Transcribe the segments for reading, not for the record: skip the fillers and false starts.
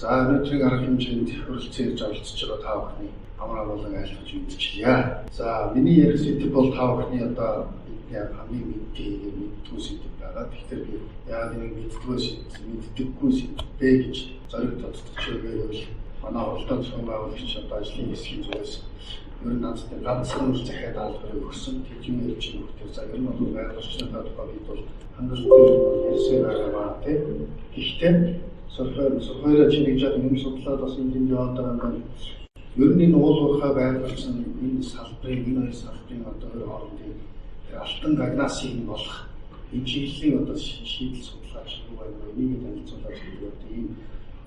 За өнөөдрийн арга хэмжээнд хүрэлцэн ирж оролцож байгаа та бүхний амраа болон айлтгаж үзчихье. За миний ярих сэдэв бол та бүхний одоо бидний хамгийн мэддгүү сэдэв байгаа. Тэгэхээр би яагаад нэг мэддэггүй сэдэвтэй гэж зориг тодтогч өгөөл манай уралдаан зохион байгуулагч одоо ажлын хэсгийн зүгээс ер нь надад ганцхан л захиад даалгаврыг өгсөн. Тэжим ярьж өгдөг. За ер нь бол байгаль орчны тухай бид бол хангалттай ярьсан байгаа тийм. Гэхдээ сохойроо чиний жаад юм судлаад бас энэ яваад байгаа юм байна. Ер нь энэ уул уурхай байгуулсан энэ салбарын энэ хоёр салбарын одоо хоорондын алтан гагнасыг болох энэ чиглэлийн одоо шийдэл судалгаа шиг байна. Энийг танилцуулаад өгөх ийм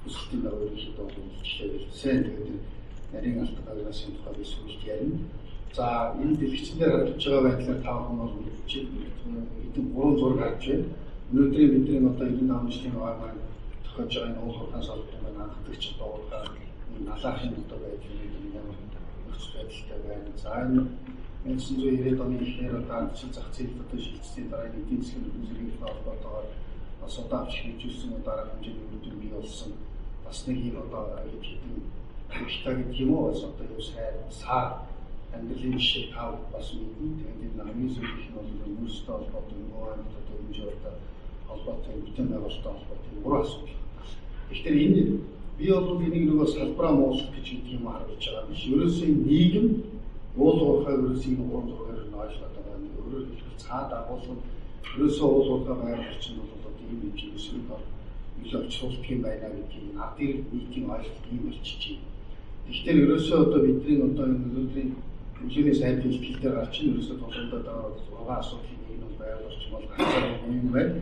өсөлтийн дагуу ихэд бол хэлсэн. Тэгээд нарийн алтан гагнасын тухай би сүүлд ярина. За энэ дэлгэцээр харагдаж байгаа байдлаар та бүхэн бол хэдэн 3 зураг харж байна. Өнөөдрийн бидний одоо 95 жилийн маань тохиож байгаа энэ уул уурхай салбарын анхдагч одоо налаахын одоо байдлын ямар нөхцөл байдалтай байна. За энэ 1990-ад оны эхнэр одоо ардчил зах зээлд одоо шилжсэний дараа эдийн засгийн хөгжлийн холбоотойгоор бас удаавч хөгжүүлсэн дараах хэмжээний үүдэн бий болсон. Бас нэг юм одоо хэдэн хэмжтэй гэдэг юм уу? Бас одоо юу сайн сар английн шиг тав бас мэднэ. Тэгээд энэ хамгийн сүүлийнх нь бол өөрсдөө холбоотой нөгөө одоо хэмжээтэй холбоотой бүтээн байгуулалттай холбоотой уран асуудал. Тэгэхээр энэ би бол энийг нөгөө салбараа муулах гэж юм харж байгаа биш. Ерөөсөө нийгэм уул уурхай ерөөсөө уран зургаар нь ойлгоод байгаа юм. Өөрөөр хэлбэл цаад агуулгын ерөөсөө уул уурхай байгаль орчин бол одоо ийм хэмжээс илүү очруулдаг юм байна гэдгийг ардын нийтийн ойлголт ийм болчихж байна. Тэгэхээр ерөөсөө одоо бидний одоо энэ өнөөдрийн хэмжээний сайд хэлбэл дээр гарч ийн ерөөсөө тулгуурлаад байгаа уран асуудлын нэг нь байгаль орчин бол ганцаараа юм байна.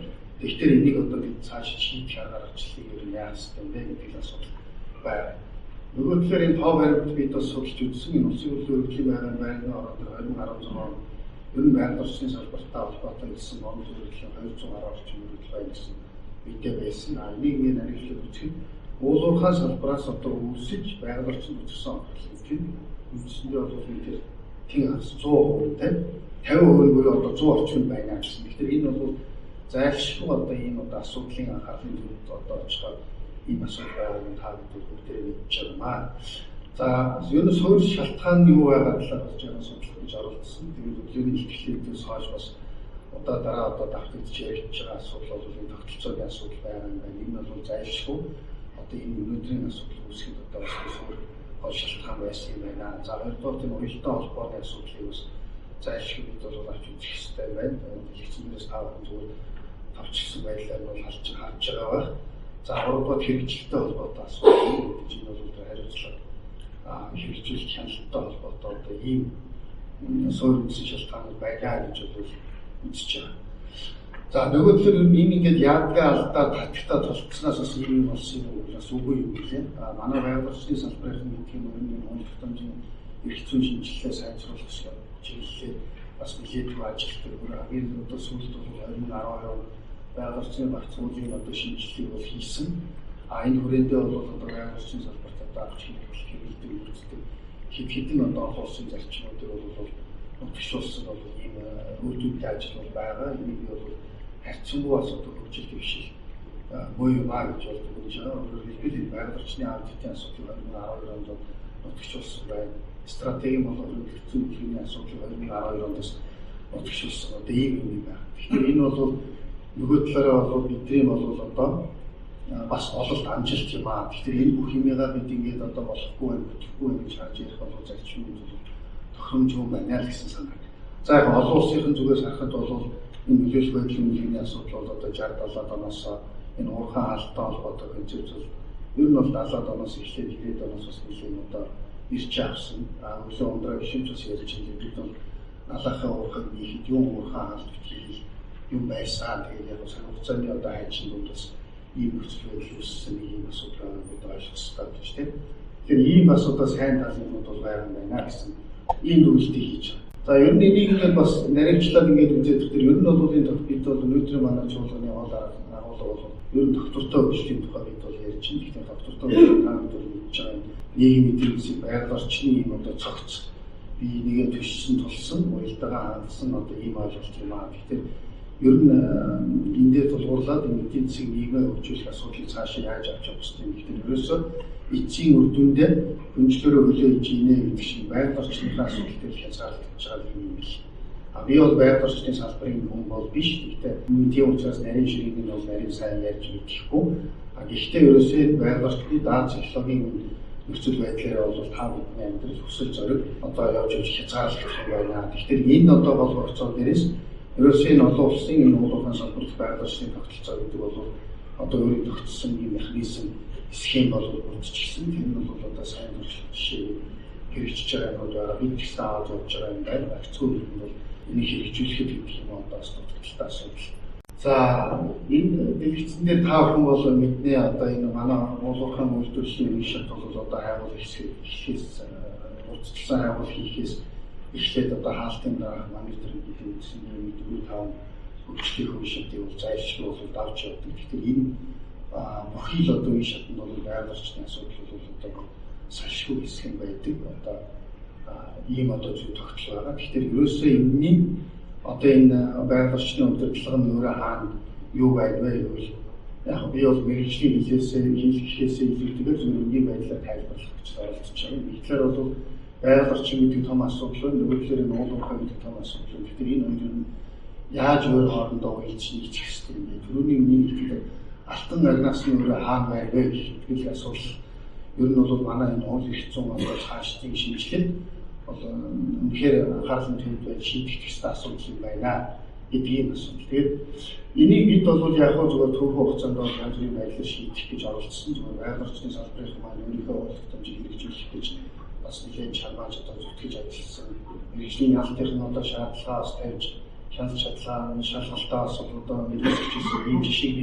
Тэгэхээр энийг одоо бид цааш шийдэх арга гаргачлыг ер нь яах ёстой вэ гэдэг асуудал байна. Нөгөө талаар энэ тоо баримт бид бас судалж үзсэн. Энэ улсын хурлын өргөдлийн байнгын байнгын орон 2016 он ер нь байгаль орчны салбартай холбоотой гэсэн онол зөвлөлийн 200 гаруй орчим өргөдөл байна гэсэн мэдээ байсан. Энийг нэг нарийнчлал үзэхэд уул уурхай салбараас одоо үүсэж байгаль орчинд үүссэн онцлог чинь үндсэндээ бол энэ тийм 100% тийм 50% буюу одоо 100 орчим байна гэсэн. Тэгэхээр энэ бол зайлшгүй одоо ийм одоо асуудлын анхаарлын төвд одоо очиход ийм асуудал байгааг та бүхэн бүгдээ мэдж байна. За ер нь суурь шалтгаан нь юу байгаа талаар бас жаахан судлах гэж оролцсон. Тэгээд өглөөний ихтлээс хойш бас одоо дараа одоо давтагдж ярьж байгаа асуудал бол энэ тогтолцоогийн асуудал байгаа юм байна. Энэ бол зайлшгүй одоо энэ өнөөдрийн асуудал үүсгэхэд одоо бас суурь гол шалтгаан байсан юм байна. За хоёрдугаар энэ уялдаа холбооны асуудлыг бас зайлшгүй бид бол авч үзэх хэрэгтэй байна. Хэлцэнээс тав зүгээр тавчсан байдлаар бол харж байгаа байх. За гуравдугаар хэрэгжилттэй холбоотой асуудал гэж энэ бол хариуцлага хэрэгжүүлэлт хяналттай холбоотой одоо ийм суурь үүсгэн шалтгаанууд байгаа гэж бол үзэж байгаа. За нөгөө талаар энэ ингээд яадгаа алдаа татгатаа толцсноос бас ийм болсон юм бас үгүй юм лээ. Манай байгаль орчны салбарын нэг юм энэ хөнгөлөлт хэмжээний эрх зүйн шинжилгээ сайжруулах чиглэлээр бас нэлээд ажилтдаг. Хамгийн одоо сүүлд бол 2012 он байгаль орчны багц хуулийн одоо шинжилгээг бол хийсэн. Энэ хүрээндээ бол одоо байгаль орчны салбарт одоо авч хэрэглэдэг үүрэгтэй хэдэн одоо олон улсын зарчмуудыг бол нотгшуулсан бол ийм үүдүүдтэй ажил бол байгаа. Энийг бол харьцангуй асуудал хөгжил дэвшил буюу маа гэж болж байгаа. Өөрөөр хэлбэл байгаль орчны аудитын асуудал 2012 онд нотгшуулсан байна. Стратегийн болон хөгжлийн хэлний асуудал 2012 онд нотгшуулсан. Одоо ийм юм байна. Тэгэхээр энэ бол нөгөө талаараа бол бидний бол одоо бас ололт амжилт юм аа. Тэгэхээр энэ бүх юмгаа бид ингээд одоо болохгүй байх, бүтэхгүй байх гэж харж ярих бол зарчмууд бол тохиромжгүй байна л гэсэн санаа. За яг олон улсын зүгээс харахад бол энэ нөлөөлөх байдлын хэлний асуудал бол одоо 60-70 оноос энэ уурхай хаалттай холбоотой концепц бол ер нь бол 70 оноос эхлээд 90 оноос бас нэлийн одоо ирж авсан. Өглөө ундраа гişмж бас ярьж байгаа бид бол налахаа уурхай хийхэд юу уурхай хаалт битгий юм байсан. Тэгээд яг санхүүцааны одоо хайчин дундас ийм нөхцөл байдал үүссэн ийм асуудал бид ойлгох хэрэгтэй гэж тийм. Тэгэхээр ийм асуудал сайн талууд бол байгаа юм байна гэсэн ийм үйлдэл хийж байгаа. За ер нь энийг ингээд бас нарийнчлаад ингээд үзээд тэр ер нь бол энэ бид бол өнөөдрийн манай чуулганы гол агуулга бол ер нь доктортой хөгжлийн тухай бид бол ярьж байна. Тэгэхээр доктортой хөгжлийн таамаг бол мэдж байгаа нийгмийн эдийн засгийн байгаль орчны ийм одоо цогц би нэгэ төссөн тулсан уялдаагаа хандсан одоо ийм ойлголт юм аа. Тэгэхээр ер нь эндээ тулгуурлаад эдийн засгийн нийгмийн хөгжүүлэх асуудлыг цаашаа яаж авч явах ёстой юм гэхээр ерөөсөө эцсийн үр дүндээ хөндлөрөө хөлөө ийнэ гэдэг шиг байгаль орчны асуудал дээр хязгаарлагдаж байгаа юм биш. Би бол байгаль орчны салбарын хүн бол биш. Гэхдээ тийм учраас нарийн ширийг нь бол нарийн сайн ярьж мэдэхгүй. Гэхдээ ерөөсөө байгаль орчны даат технологийн нөхцөл байдлаараа бол та бидний амьдрал хүсэл зориг одоо явж хязгаарлагдах юм байна. Тэгэхээр энэ одоо бол орцоо дээрээс ерөөсөө энэ олон улсын энэ уулын салбарт байгаль орчны тогтолцоо гэдэг бол одоо өөрийн тогтсон юм механизм схем бол бүрдчихсэн. Тэр нь бол одоо сайн жишээ хэрэгжиж байгаа нь байгаа. Бид ч аваад явж байгаа юм байна. Акцгүй юм бол энийг хэрэгжүүлэхэд гэдэг юм одоо асуудалтай асуудал. За энэ дэлгэцэн дээр та бүхэн бол мэднэ одоо энэ манай уулын үйлдвэрлэлийн үе шат бол одоо хайгуул хийхээс урдчилсан хайгуул хийхээс эхлээд одоо хаалтын дараах монитор гэдэг үгсэн мэдгүй тав хөгжлийн үе шатыг бол зайлшгүй бол давж явдаг. Тэгэхээр энэ бүхий л одоо үе шатнд бол байгаль орчны асуудал бол одоо салшгүй хэсэг юм байдаг. Одоо ийм одоо зүйл тогтол байгаа. Тэгэхээр ерөөсөө энэний одоо энэ байгаль орчны удирдлага нь өөрөө хаана юу байдвэ гэвэл яг би бол мэргэжлийн хэлхээсээ илүүтэйгээр зөвхөн байдлаар тайлбарлах гэж оролдож байгаа. Bir талаар бол байгаль орчин гэдэг том асуудал, нөгөө талаар энэ уулуурхай гэдэг том асуудал. Тэгэхээр энэ хоёр нь яаж өөр хоорондоо уялж нийцэх хэрэгтэй юм бэ? Түрүүний нэг хэлдэг алтан агнаас нь өөрөө хаана байвэ гэдэг асуудал. Ер нь бол манай энэ уул их зүүн одоо цаашдын шинжилгээ үнэхээр анхаарал төвд байж шийдэх ёстой асуудал юм байна гэдгийг асуудал. Тэгээд энийг бид бол яг хөө зөвхөн төв хугацаанд бол янз бүрийн байдлаар шийдэх гэж оролдсон. Зөвхөн байгаль орчны салбарын маань өөрийнхөө уламжлалт хэрэгжүүлэх гэж бас нэгэн чармааж одоо зүтгэж ажилласан. Мэргэжлийн яалтын нь одоо шаардлагаас тавьж шалгалт шалгалтаас одоо мэдээлэлчсэн ийм жишээг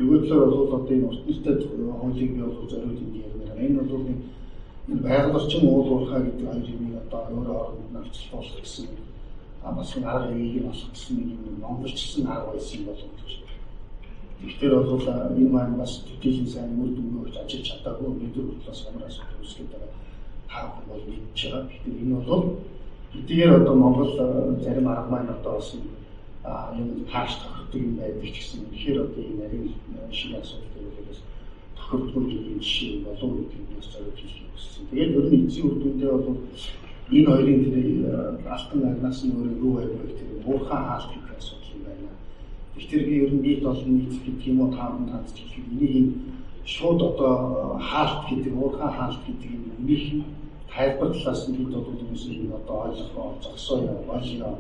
өгөөдлөөр бол одоо энэ ертөнцийн хуулийг би бол зориуд юм ярмаар. Энэ бол энэ байгаль орчин уулуурхай гэдэг хоёр юмыг одоо өөрөө хооронд навцлуулах гэсэн бас нэг арга хэмжээг олох гэсэн нэг юм монголчилсан арга байсан болов уу гэж. Тэгэхээр бол энэ маань бас төдийлөн сайн үр дүн өгч ажиллаж чадаагүй мэдээ бодлоос хамраас үүсгэж байгаа хаа бол мэдж байгаа. Тэгэхээр энэ бол эдгээр одоо Монгол зарим арга маань одоо бас юм хааш тохирдог юм байдаг ч гэсэн тэгэхээр одоо энэ нарийн шиг асуудал бол тохирдгүй юм жишээ болов уу гэдгээс зориулж хэлсэн. Тэгээд ер нь эцсийн үр дүндээ бол энэ хоёрын тэр алтан агнаас нь өөрөө юу байв гэх тэр уурхай хаалт гэх асуудал юм байна. Тэгэхээр би ер нь нийт олон нийт гэдэг юм уу таамаг таач гэх юм. Энийг шууд одоо хаалт гэдэг уурхай хаалт гэдэг юм. Энийг тайлбар талаас нь бид бол хүмүүсийг одоо ойлгох зогсоо ойлгоо.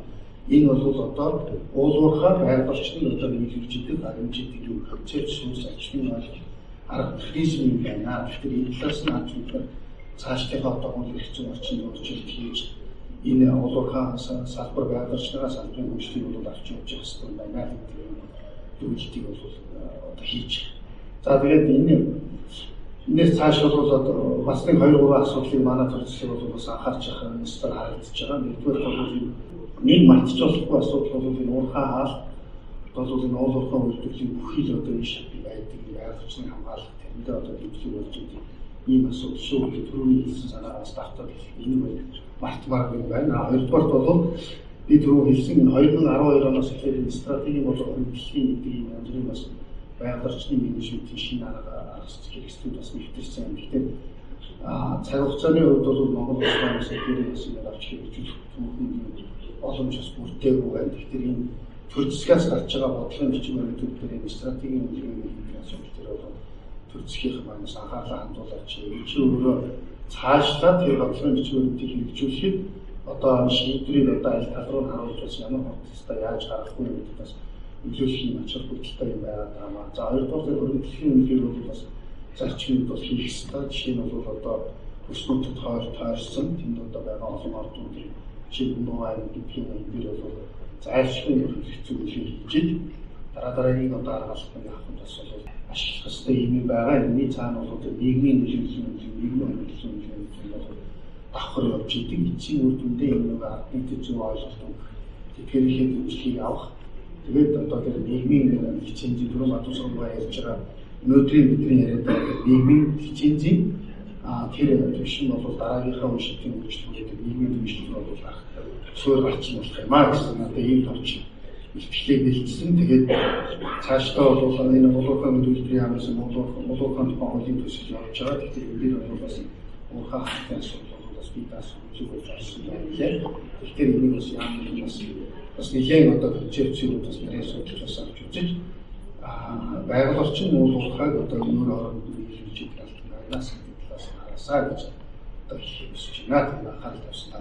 Энэ бол одоо уулуурхай байгаль орчныг одоо нийлүүлждэг харамжид юу хөвцөж сүнс ачмын ойлгох арга механизм юм байна. Тэгэхээр энэ талаас нь авч үзвэл цаашдынхаа одоо хэцүү орчинд өөрчлөлт хийж энэ уулуурхай салбар байгаль орчныгаас салбарын хөгжлийг бол авч явж явах хэрэгтэй юм байна гэдэг зүйлийг бол одоо хийж. За тэгээд энэс цааш бол одоо бас нэг 2-3 асуудлыг манай төрөлсөөр бол бас анхаарч байгаа юм стар харагдаж байгаа. Нэгдүгээр бол нэг мартчихвахгүй асуудал бол энэ уурхай хаалт бол энэ уулуурхай үйлдвэрлэлийн бүхий л одоо энэ шатыг байдаг байгаль орчны хамгаалалт тэрэндээ одоо дэмжлэг болж байгаа ийм асуудал шүү гэж түрүүний хэлсэн санаагаас давтаад энэ мартмаар юм байна. Хоёрдугаар бол би түрүү хэлсэн энэ 2012 оноос эхлээд стратегийн болон хөгжлийн гэдэг юм янз бүрийн бас байгаль орчны менежментийн шинэ арга хэрэгслүүд бас нэгтгэсэн юм. Тэгэхээр цаг хугацааны хувьд бол Монгол улсаас гэрээс ингэ авч хэрэгжүүлэх боломж бас бүрдээгүй байна. Тэгэхээр энэ төр засгаас гарч байгаа бодлогын бичмээр төвлөрөө энэ стратегийн үйлдвэрлэлийн асуудал төр бол төр засгийн манаас анхаарлаа хандуулаач. Энэ чинь өөрөө цаашлаад тэр бодлогын бичмээрийг хэрэгжүүлэхэд одоо шийдвэрийг одоо аль тал руу харуулж бас ямар хөдөлгөөтэй яаж гаргахгүй юм гэдэг бас нөлөөлөх юм ачаал бүтэлтэй юм байгаа. За хоёрдугаар хөрөнгөлийн үнэлгээ бол бас зарчмыг бол хийх ёстой. Жишээ нь бол одоо өснөдөд таарсан тэнд одоо байгаа олон ордуудын жишээ нь нугаар гэдэг юм энэ бол зайлшгүй хэцүү хийж дараагийн одоо аргалахын авахд бас бол ашиглах ёстой юм байгаа. Энэний цаана бол нийгмийн нөлөөлөл бол давхар явж идэг. Эцсийн үр дүндээ энэ нэг ардны зөв ойлголт тэгэхээр ихэд үйлчлэгийг авах. Тэгээд одоо тэр нийгмийн лицензийн дөрөв матуусрал ярьж байгаа өнөөдрийн бидний яриад байгаа нийгмийн лицензийн тэр түвшин бол дараагийнхаа үйлчлэгийн үйлчлүүлээд нийгмийн үйлчлэл бол суурь гарч болох юм аа гэсэн одоо ийм товч ихтлээ бэлдсэн. Тэгээд цаашдаа бол энэ улуурхай үйлдвэрийн яамнаас улуурхай хуулийн төсөл явж байгаа. Тэгэхээр энэ дээр бол бас уурхай хангалттай асуудал бас бид асууж болсон байна. Тэгэхээр энийг бас яамны бас нэгэн одоо хэмжээчүүд бас нэрээ суулж бас авч үзэж байгаль орчин улуурхайг одоо нөр оронд хэмжиж талаас талаас харасаа гэж одоо хэлж байна. Анхаарал тавьсан